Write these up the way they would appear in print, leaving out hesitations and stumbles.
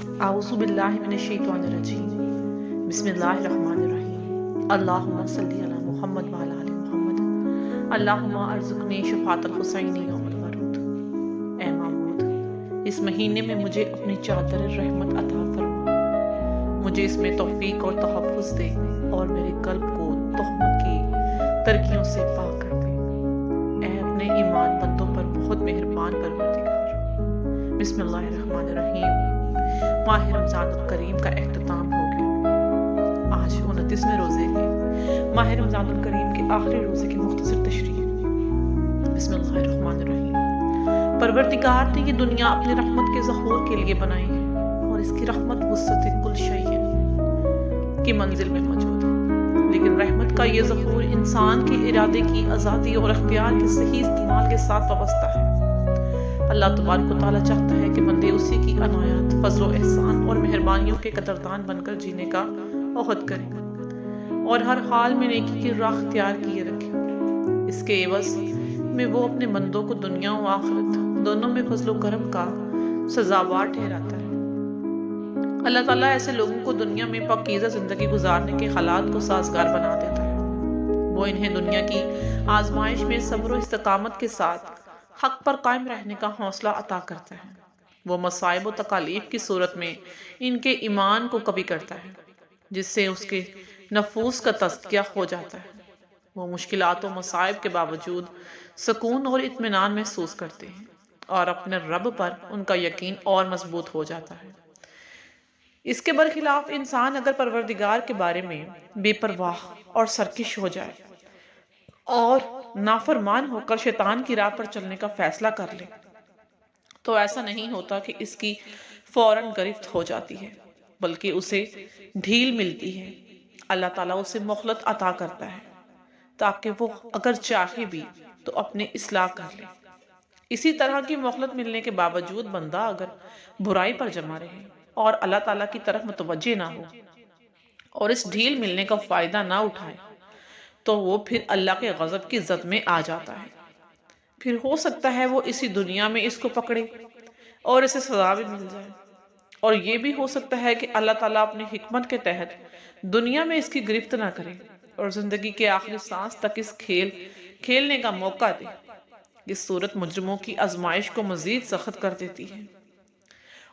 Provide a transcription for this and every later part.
اعوذ باللہ من الشیطان الرجیم بسم اللہ الرحمن الرحیم اللہم صلی علی محمد وعلی آل محمد اللہم ارزقنی شفاعت الحسین یوم الورود۔ اے معبود، اس مہینے میں مجھے اپنی چادر رحمت عطا فرما، مجھے اس میں توفیق اور تحفظ دے اور میرے قلب کو تہمت کی ترکیوں سے پاک کر دے۔ اے اپنے ایمان بندوں پر بہت مہربان پروردگار۔ بسم اللہ الرحمن الرحیم۔ ماہ رمضان الکریم کا اختتام ہو گیا۔ آج 29ویں روزے کے ماہ رمضان الکریم کے آخری روزے کی مختصر تشریح۔ بسم اللہ الرحمن الرحیم۔ پروردگار نے یہ دنیا اپنی رحمت کے ظہور کے لیے بنائی ہے اور اس کی رحمت وسط کل شیء کی منزل میں موجود ہے، لیکن رحمت کا یہ ظہور انسان کے ارادے کی آزادی اور اختیار کے صحیح استعمال کے ساتھ وابستہ ہے۔ اللہ تبارک و تعالیٰ چاہتا ہے کہ بندے اسی کی عنایات، فضل و احسان اور مہربانیوں کے قدردان بن کر جینے کا عہد کریں اور ہر حال میں نیکی کی راہ اختیار کیے رکھیں۔ اس کے عوض میں وہ اپنے بندوں کو دنیا و آخرت دونوں میں فضل و کرم کا سزاوار ٹھہراتا ہے۔ اللہ تعالیٰ ایسے لوگوں کو دنیا میں پاکیزہ زندگی گزارنے کے حالات کو سازگار بنا دیتا ہے۔ وہ انہیں دنیا کی آزمائش میں صبر و استقامت کے ساتھ حق پر قائم رہنے کا حوصلہ عطا کرتا ہے۔ وہ مصائب و تکالیف کی صورت میں ان کے ایمان کو قوی کرتا ہے، جس سے اس کے نفوس کا تزکیہ ہو جاتا ہے۔ وہ مشکلات و مصائب کے باوجود سکون اور اطمینان محسوس کرتے ہیں اور اپنے رب پر ان کا یقین اور مضبوط ہو جاتا ہے۔ اس کے برخلاف انسان اگر پروردگار کے بارے میں بے پرواہ اور سرکش ہو جائے اور نافرمان ہو کر شیطان کی راہ پر چلنے کا فیصلہ کر لے تو ایسا نہیں ہوتا کہ اس کی فوراً گرفت ہو جاتی ہے، بلکہ اسے ڈھیل ملتی ہے۔ اللہ تعالیٰ اسے مہلت عطا کرتا ہے تاکہ وہ اگر چاہے بھی تو اپنے اصلاح کر لے۔ اسی طرح کی مہلت ملنے کے باوجود بندہ اگر برائی پر جمع رہے اور اللہ تعالیٰ کی طرف متوجہ نہ ہو اور اس ڈھیل ملنے کا فائدہ نہ اٹھائے تو وہ پھر اللہ کے غضب کی زد میں آ جاتا ہے۔ پھر ہو سکتا ہے وہ اسی دنیا میں اس کو پکڑے اور اسے سزا بھی مل جائے، اور یہ بھی ہو سکتا ہے کہ اللہ تعالیٰ اپنی حکمت کے تحت دنیا میں اس کی گرفت نہ کرے اور زندگی کے آخری سانس تک اس کھیل کھیلنے کا موقع دے۔ اس صورت مجرموں کی آزمائش کو مزید سخت کر دیتی ہے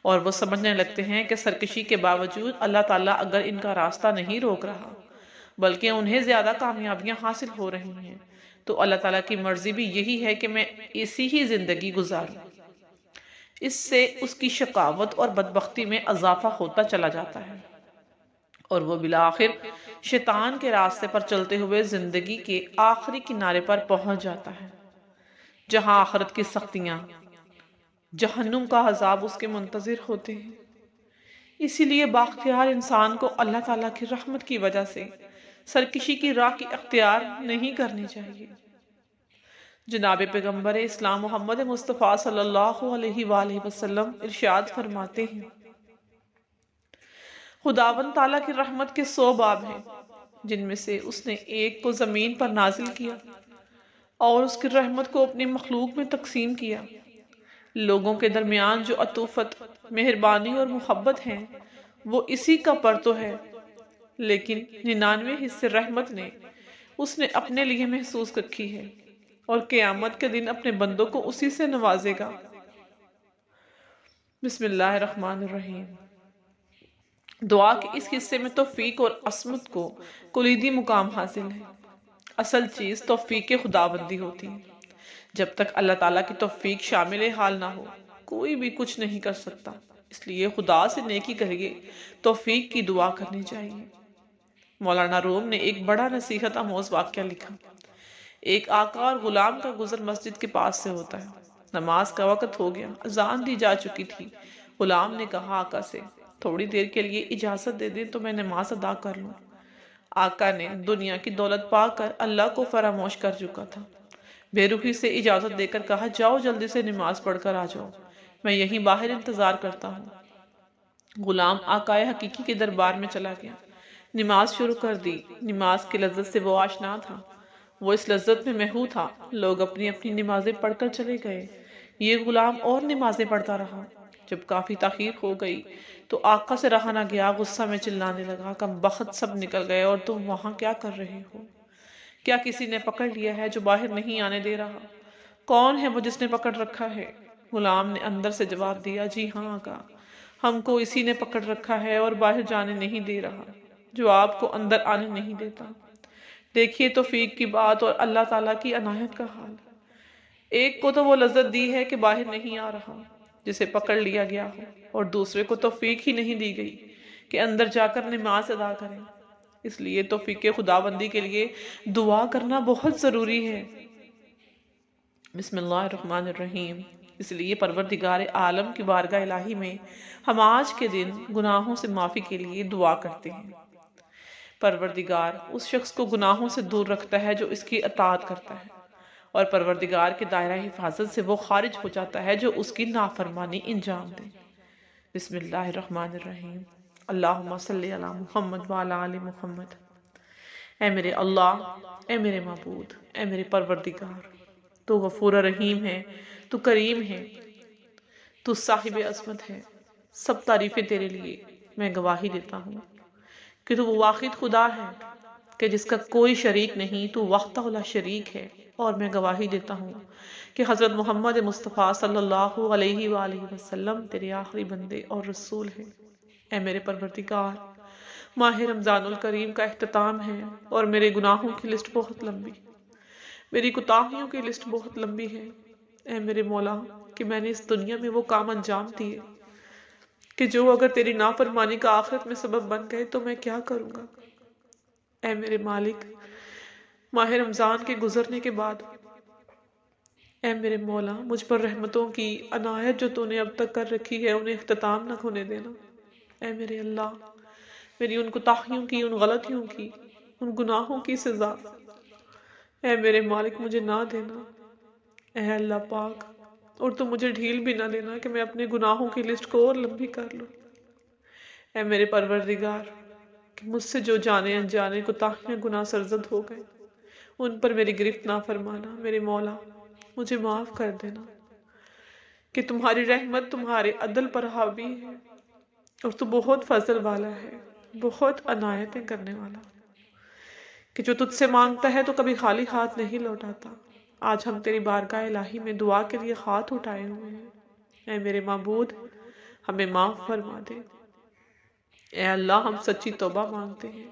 اور وہ سمجھنے لگتے ہیں کہ سرکشی کے باوجود اللہ تعالیٰ اگر ان کا راستہ نہیں روک رہا بلکہ انہیں زیادہ کامیابیاں حاصل ہو رہی ہیں تو اللہ تعالیٰ کی مرضی بھی یہی ہے کہ میں اسی ہی زندگی گزاروں۔ اس سے اس کی شقاوت اور بدبختی میں اضافہ ہوتا چلا جاتا ہے اور وہ بالآخر شیطان کے راستے پر چلتے ہوئے زندگی کے آخری کنارے پر پہنچ جاتا ہے، جہاں آخرت کی سختیاں، جہنم کا عذاب اس کے منتظر ہوتے ہیں۔ اسی لیے بااختیار انسان کو اللہ تعالیٰ کی رحمت کی وجہ سے سرکشی کی راہ کی اختیار نہیں کرنی چاہیے۔ جناب پیغمبر اسلام محمد مصطفیٰ صلی اللہ علیہ وآلہ وسلم ارشاد فرماتے ہیں، خداوند تعالیٰ کی رحمت کے 100 باب ہیں، جن میں سے اس نے ایک کو زمین پر نازل کیا اور اس کی رحمت کو اپنی مخلوق میں تقسیم کیا۔ لوگوں کے درمیان جو عطوفت، مہربانی اور محبت ہیں وہ اسی کا پرتو ہے، لیکن 99 حصے رحمت نے اس نے اپنے لیے محسوس رکھی ہے اور قیامت کے دن اپنے بندوں کو اسی سے نوازے گا۔ بسم اللہ الرحمن الرحیم۔ دعا کے اس حصے میں توفیق اور عصمت کو کلیدی مقام حاصل ہے۔ اصل چیز توفیق خداوندی ہوتی ہے۔ جب تک اللہ تعالیٰ کی توفیق شامل حال نہ ہو کوئی بھی کچھ نہیں کر سکتا، اس لیے خدا سے نیکی کریے توفیق کی دعا کرنی چاہیے۔ مولانا روم نے ایک بڑا نصیحت آموز واقعہ لکھا۔ ایک آقا اور غلام کا گزر مسجد کے پاس سے ہوتا ہے۔ نماز کا وقت ہو گیا، اذان دی جا چکی تھی۔ غلام نے کہا آقا سے، تھوڑی دیر کے لیے اجازت دے دیں تو میں نماز ادا کر لوں۔ آقا نے دنیا کی دولت پا کر اللہ کو فراموش کر چکا تھا۔ بے رخی سے اجازت دے کر کہا، جاؤ جلدی سے نماز پڑھ کر آ جاؤ، میں یہیں باہر انتظار کرتا ہوں۔ غلام آقا حقیقی کے دربار میں چلا گیا، نماز شروع کر دی۔ نماز کی لذت سے وہ آشنا تھا، وہ اس لذت میں محو تھا۔ لوگ اپنی اپنی نمازیں پڑھ کر چلے گئے، یہ غلام اور نمازیں پڑھتا رہا۔ جب کافی تاخیر ہو گئی تو آقا سے رہا نہ گیا، غصہ میں چلانے لگا، کم بخت سب نکل گئے اور تم وہاں کیا کر رہے ہو؟ کیا کسی نے پکڑ لیا ہے جو باہر نہیں آنے دے رہا؟ کون ہے وہ جس نے پکڑ رکھا ہے؟ غلام نے اندر سے جواب دیا، جی ہاں آقا، ہم کو اسی نے پکڑ رکھا ہے اور باہر جانے نہیں دے رہا، جو آپ کو اندر آنے نہیں دیتا۔ دیکھیے توفیق کی بات اور اللہ تعالیٰ کی عنایت کا حال۔ ایک کو تو وہ لذت دی ہے کہ باہر نہیں آ رہا جسے پکڑ لیا گیا ہو، اور دوسرے کو توفیق ہی نہیں دی گئی کہ اندر جا کر نماز ادا کریں۔ اس لیے توفیق خداوندی کے لیے دعا کرنا بہت ضروری ہے۔ بسم اللہ الرحمن الرحیم۔ اس لیے پروردگار عالم کی بارگاہ الہی میں ہم آج کے دن گناہوں سے معافی کے لیے دعا کرتے ہیں۔ پروردگار اس شخص کو گناہوں سے دور رکھتا ہے جو اس کی اطاعت کرتا ہے، اور پروردگار کے دائرہ حفاظت سے وہ خارج ہو جاتا ہے جو اس کی نافرمانی انجام دے۔ بسم اللہ الرحمن الرحیم۔ اللہم صلی علی محمد وعلی آل محمد۔ اے میرے اللہ، اے میرے معبود، اے میرے پروردگار، تو غفور رحیم ہے، تو کریم ہے، تو صاحب عظمت ہے۔ سب تعریفیں تیرے لیے۔ میں گواہی دیتا ہوں کہ تو وہ واحد خدا ہے کہ جس کا کوئی شریک نہیں، تو وحدہ لا شریک ہے، اور میں گواہی دیتا ہوں کہ حضرت محمد مصطفیٰ صلی اللہ علیہ وآلہ وسلم تیرے آخری بندے اور رسول ہیں۔ اے میرے پروردگار، ماہ رمضان الکریم کا اختتام ہے اور میرے گناہوں کی لسٹ بہت لمبی، میری کوتاہیوں کی لسٹ بہت لمبی ہے۔ اے میرے مولا، کہ میں نے اس دنیا میں وہ کام انجام دیے کہ جو اگر تیری نافرمانی کا آخرت میں سبب بن گئے تو میں کیا کروں گا؟ اے میرے مالک، ماہ رمضان کے گزرنے کے بعد اے میرے مولا، مجھ پر رحمتوں کی عنایت جو تو نے اب تک کر رکھی ہے انہیں اختتام نہ ہونے دینا۔ اے میرے اللہ، میری ان کوتاہیوں کی، ان غلطیوں کی، ان گناہوں کی سزا اے میرے مالک مجھے نہ دینا۔ اے اللہ پاک، اور تو مجھے ڈھیل بھی نہ دینا کہ میں اپنے گناہوں کی لسٹ کو اور لمبی کر لوں۔ اے میرے پروردگار، کہ مجھ سے جو جانے انجانے کوتاہیاں گناہ سرزد ہو گئے ان پر میری گرفت نہ فرمانا۔ میرے مولا، مجھے معاف کر دینا کہ تمہاری رحمت تمہارے عدل پر حاوی ہے، اور تو بہت فضل والا ہے، بہت عنایتیں کرنے والا، کہ جو تجھ سے مانگتا ہے تو کبھی خالی ہاتھ نہیں لوٹاتا۔ آج ہم تیری بارگاہ الہی میں دعا کے لیے ہاتھ اٹھائے ہوئے ہیں۔ اے میرے معبود، ہمیں معاف فرما دے۔ اے اللہ، ہم سچی توبہ مانگتے ہیں،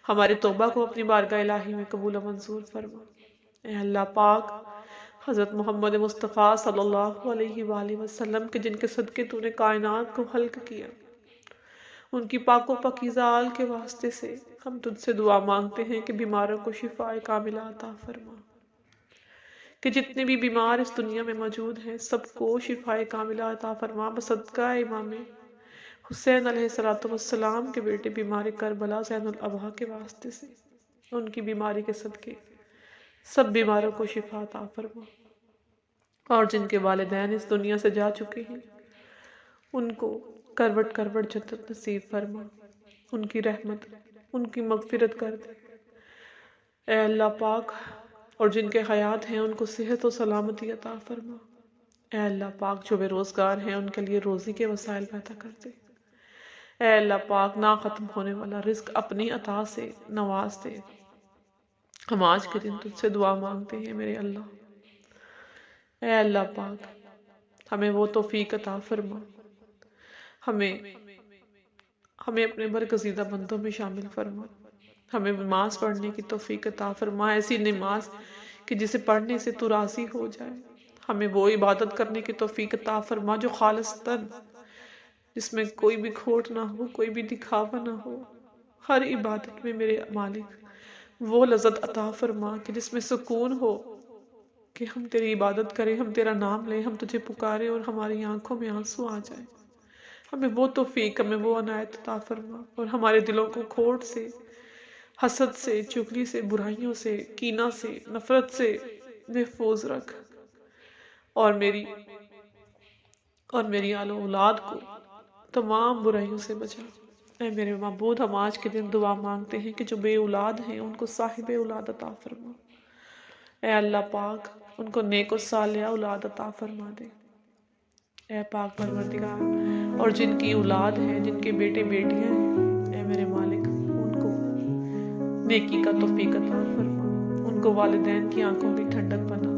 ہمارے توبہ کو اپنی بارگاہ الہی میں قبول و منظور فرما۔ اے اللہ پاک، حضرت محمد مصطفیٰ صلی اللہ علیہ وآلہ وسلم کے جن کے صدقے تو نے کائنات کو خلق کیا، ان کی پاک و پاکیزہ آل کے واسطے سے ہم تجھ سے دعا مانگتے ہیں کہ بیماروں کو شفاء کاملہ عطا فرما، کہ جتنے بھی بیمار اس دنیا میں موجود ہیں سب کو شفاء کاملہ عطا فرما، بصدقہ امام حسین علیہ السلام کے بیٹے بیمار کربلا زین الابہا کے واسطے سے، ان کی بیماری کے صدقے سب بیماروں کو شفا عطا فرما، اور جن کے والدین اس دنیا سے جا چکے ہیں ان کو کروٹ کروٹ جنت نصیب فرما، ان کی رحمت، ان کی مغفرت کر دے۔ اے اللہ پاک، اور جن کے حیات ہیں ان کو صحت و سلامتی عطا فرما۔ اے اللہ پاک، جو بے روزگار ہیں ان کے لیے روزی کے وسائل پیدا کر دے۔ اے اللہ پاک، نہ ختم ہونے والا رزق اپنی عطا سے نواز دے۔ ہم آج کے دن تجھ سے دعا مانگتے ہیں میرے اللہ۔ اے اللہ پاک، ہمیں وہ توفیق عطا فرما، ہمیں اپنے برگزیدہ بندوں میں شامل فرما، ہمیں نماز پڑھنے کی توفیق عطا فرما، ایسی نماز کہ جسے پڑھنے سے تو راضی ہو جائے۔ ہمیں وہ عبادت کرنے کی توفیق عطا فرما جو خالصتاً، جس میں کوئی بھی کھوٹ نہ ہو، کوئی بھی دکھاوا نہ ہو۔ ہر عبادت میں میرے مالک وہ لذت عطا فرما کہ جس میں سکون ہو کہ ہم تیری عبادت کریں، ہم تیرا نام لیں، ہم تجھے پکاریں اور ہماری آنکھوں میں آنسو آ جائیں۔ ہمیں وہ توفیق، ہمیں وہ عنایت عطا فرما، اور ہمارے دلوں کو کھوٹ سے، حسد سے، چغلی سے، برائیوں سے، کینہ سے، نفرت سے محفوظ رکھ، اور میری آل و اولاد کو تمام برائیوں سے بچا۔ اے میرے معبود، ہم آج کے دن دعا مانگتے ہیں کہ جو بے اولاد ہیں ان کو صاحب اولاد عطا فرما۔ اے اللہ پاک، ان کو نیک و صالحہ اولاد عطا فرما دے۔ اے پاک پروردگار، اور جن کی اولاد ہے، جن کے بیٹے بیٹیاں ہیں، اے میرے مالک ان کو نیکی کا توفیق عطا فرما، ان کو والدین کی آنکھوں کی ٹھنڈک بنا،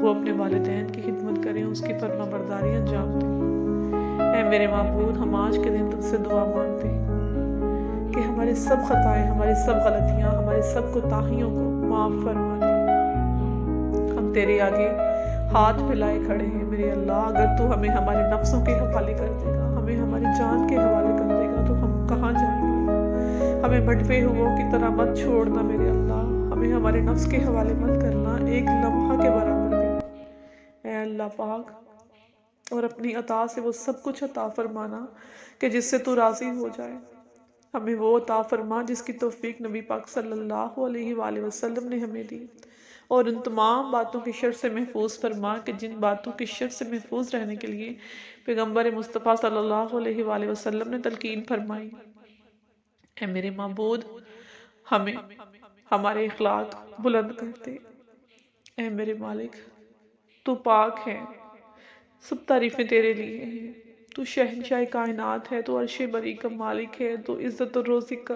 وہ اپنے والدین کی خدمت کریں، اس کی فرما برداری انجام دیں۔ اے میرے معبود، ہم آج کے دن تجھ سے دعا مانگتے ہیں کہ ہماری سب خطائیں، ہماری سب غلطیاں، ہماری سب کوتاہیوں کو معاف فرما دے۔ ہم تیرے آگے ہاتھ پھیلائے کھڑے ہیں میرے اللہ، اگر تو ہمیں ہمارے نفسوں کے حوالے کر دے گا، ہمیں ہماری جان کے حوالے کر دے گا، تو ہم کہاں جائیں گے؟ ہمیں بٹوے ہوئوں کی طرح مت چھوڑنا میرے اللہ، ہمیں ہمارے نفس کے حوالے مت کرنا ایک لمحہ کے برابر بھی۔ اے اللہ پاک، اور اپنی عطا سے وہ سب کچھ عطا فرمانا کہ جس سے تو راضی ہو جائے۔ ہمیں وہ عطا فرما جس کی توفیق نبی پاک صلی اللہ علیہ وآلہ وسلم نے ہمیں دی، اور ان تمام باتوں کی شر سے محفوظ فرما کہ جن باتوں کی شر سے محفوظ رہنے کے لیے پیغمبر مصطفیٰ صلی اللہ علیہ وآلہ وسلم نے تلقین فرمائی۔ اے میرے معبود، ہمیں ہمارے اخلاق بلند کر دے۔ اے میرے مالک، تو پاک ہے، سب تعریفیں تیرے لیے ہیں، تو شہنشاہ کائنات ہے، تو عرش بری کا مالک ہے، تو عزت و روزی کا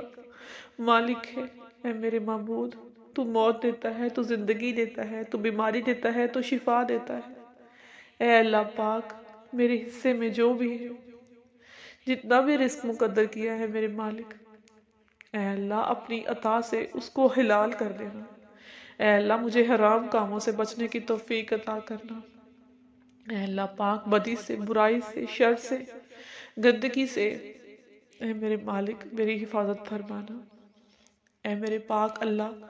مالک ہے۔ اے میرے معبود، تو موت دیتا ہے، تو زندگی دیتا ہے، تو بیماری دیتا ہے، تو شفا دیتا ہے۔ اے اللہ پاک، میرے حصے میں جو بھی ہے، جتنا بھی رزق مقدر کیا ہے میرے مالک، اے اللہ اپنی عطا سے اس کو حلال کر دینا۔ اے اللہ مجھے حرام کاموں سے بچنے کی توفیق عطا کرنا۔ اے اللہ پاک، بدی سے، برائی سے، شر سے، گندگی سے، اے میرے مالک میری حفاظت فرمانا۔ اے میرے پاک اللہ،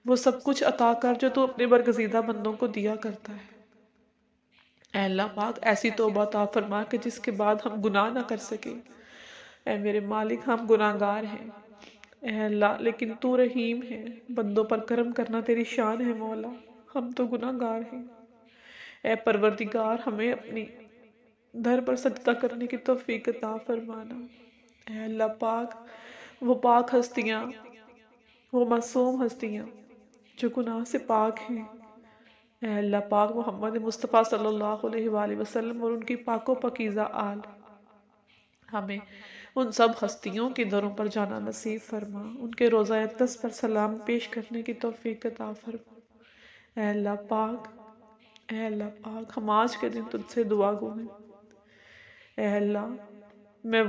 وہ سب کچھ عطا کر جو تو اپنے برگزیدہ بندوں کو دیا کرتا ہے۔ اے اللہ پاک، ایسی توبہ عطا فرما کہ جس کے بعد ہم گناہ نہ کر سکیں۔ اے میرے مالک، ہم گناہگار ہیں اے اللہ، لیکن تو رحیم ہے، بندوں پر کرم کرنا تیری شان ہے مولا، ہم تو گناہگار ہیں۔ اے پروردگار، ہمیں اپنی در پر سجدہ کرنے کی توفیق عطا فرمانا۔ اے اللہ پاک، وہ پاک ہستیاں، وہ معصوم ہستیاں جو گناہ سے پاک ہیں، اے اللہ پاک محمد مصطفیٰ صلی اللہ علیہ وآلہ وسلم اور ان کی پاک و پاکیزہ آل، ہمیں ان سب ہستیوں کے دروں پر جانا نصیب فرما، ان کے روضہ اقدس پر سلام پیش کرنے کی توفیق عطا فرما۔ اے اللہ پاک، اے اللہ پاک، ہم آج کے دن تجھ سے دعا گو ہیں۔ اے اللہ، میں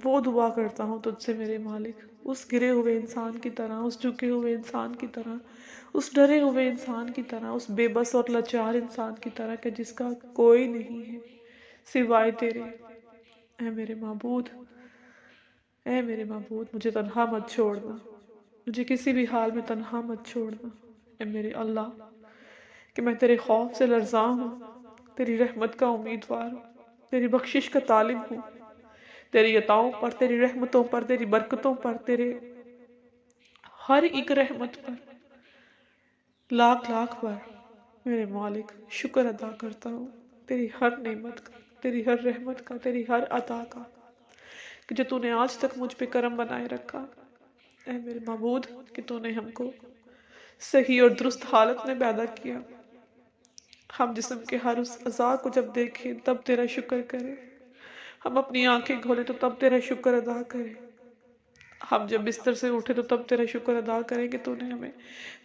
وہ دعا کرتا ہوں تجھ سے میرے مالک، اس گرے ہوئے انسان کی طرح، اس جھکے ہوئے انسان کی طرح، اس ڈرے ہوئے انسان کی طرح، اس بے بس اور لاچار انسان کی طرح کہ جس کا کوئی نہیں ہے سوائے تیرے۔ اے میرے معبود، اے میرے معبود، مجھے تنہا مت چھوڑنا، مجھے کسی بھی حال میں تنہا مت چھوڑنا۔ اے میرے اللہ، کہ میں تیرے خوف سے لرزاں ہوں، تیری رحمت کا امیدوار ہوں، تیری بخشش کا طالب ہوں، تیری عطاؤں پر، تیری رحمتوں پر، تیری برکتوں پر، تیرے ہر ایک رحمت پر، لاکھ لاکھ بار میرے مالک شکر ادا کرتا ہوں، تیری ہر نعمت کا، تیری ہر رحمت کا، تیری ہر عطا کا، کہ جو تو نے آج تک مجھ پہ کرم بنائے رکھا۔ اے میرے معبود، کہ تو نے ہم کو صحیح اور درست حالت میں پیدا کیا، ہم جسم کے ہر اس اعضاء کو جب دیکھیں تب تیرا شکر کریں، ہم اپنی آنکھیں کھولیں تو تب تیرا شکر ادا کریں، ہم جب بستر سے اٹھے تو تب تیرا شکر ادا کریں کہ تو نے ہمیں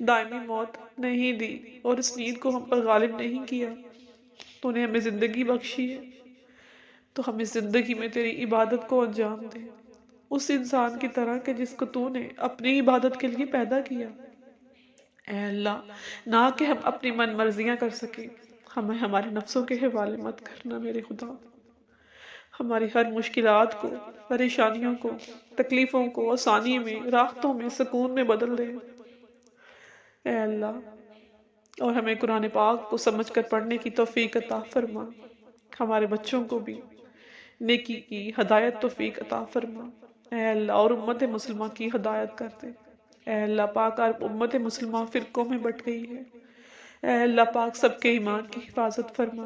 دائمی موت نہیں دی اور اس نیند کو ہم پر غالب نہیں کیا، تو نے ہمیں زندگی بخشی ہے، تو ہم اس زندگی میں تیری عبادت کو انجام دیں، اس انسان کی طرح کہ جس کو تو نے اپنی عبادت کے لیے پیدا کیا۔ اے اللہ، نہ کہ ہم اپنی من مرضیاں کر سکیں، ہمیں ہمارے نفسوں کے حوالے مت کرنا میرے خدا، ہماری ہر مشکلات کو، پریشانیوں کو، تکلیفوں کو آسانی میں، راحتوں میں، سکون میں بدل دے۔ اے اللہ، اور ہمیں قرآن پاک کو سمجھ کر پڑھنے کی توفیق عطا فرما، ہمارے بچوں کو بھی نیکی کی ہدایت توفیق عطا فرما۔ اے اللہ، اور امت مسلمہ کی ہدایت کر دے۔ اے اللہ پاک، امت مسلمہ فرقوں میں بٹ گئی ہے، اے اللہ پاک سب کے ایمان کی حفاظت فرما۔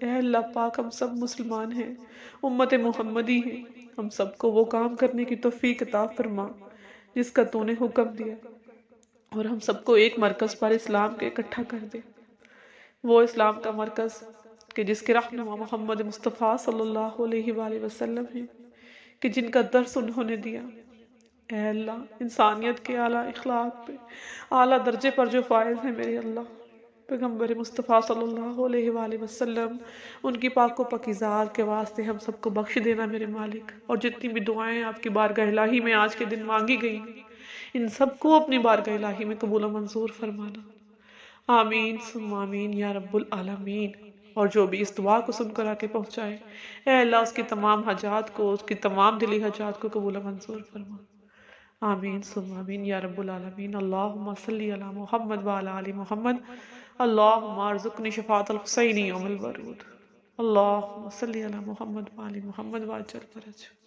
اے اللہ پاک، ہم سب مسلمان ہیں، امت محمدی ہیں، ہم سب کو وہ کام کرنے کی توفیق عطا فرما جس کا تو نے حکم دیا، اور ہم سب کو ایک مرکز پر اسلام کے اکٹھا کر دے، وہ اسلام کا مرکز کہ جس کے رہنما محمد مصطفیٰ صلی اللہ علیہ وآلہ وسلم ہیں، کہ جن کا درس انہوں نے دیا۔ اے اللہ، انسانیت کے اعلیٰ اخلاق پہ، اعلیٰ درجے پر جو فائز ہیں میرے اللہ، پیغمبر مصطفیٰ صلی اللہ علیہ وآلہ وسلم، ان کی پاک و پاکیزات کے واسطے ہم سب کو بخش دینا میرے مالک، اور جتنی بھی دعائیں آپ کی بارگاہ الہی میں آج کے دن مانگی گئی ہیں، ان سب کو اپنی بارگاہ الہی میں قبول و منظور فرمانا۔ آمین ثم آمین یا رب العالمین۔ اور جو بھی اس دعا کو سن کر آ کے پہنچائے، اے اللہ اس کی تمام حاجات کو، اس کی تمام دلی حاجات کو قبول و منظور فرما۔ آمین ثم آمین یا رب العالمین۔ اللہم صلی علی محمد وعلی آل محمد، اللہم ارزقنی شفاعت الحسین یوم الورود، اللہم صلی علی محمد وعلی محمد وعجل فرج۔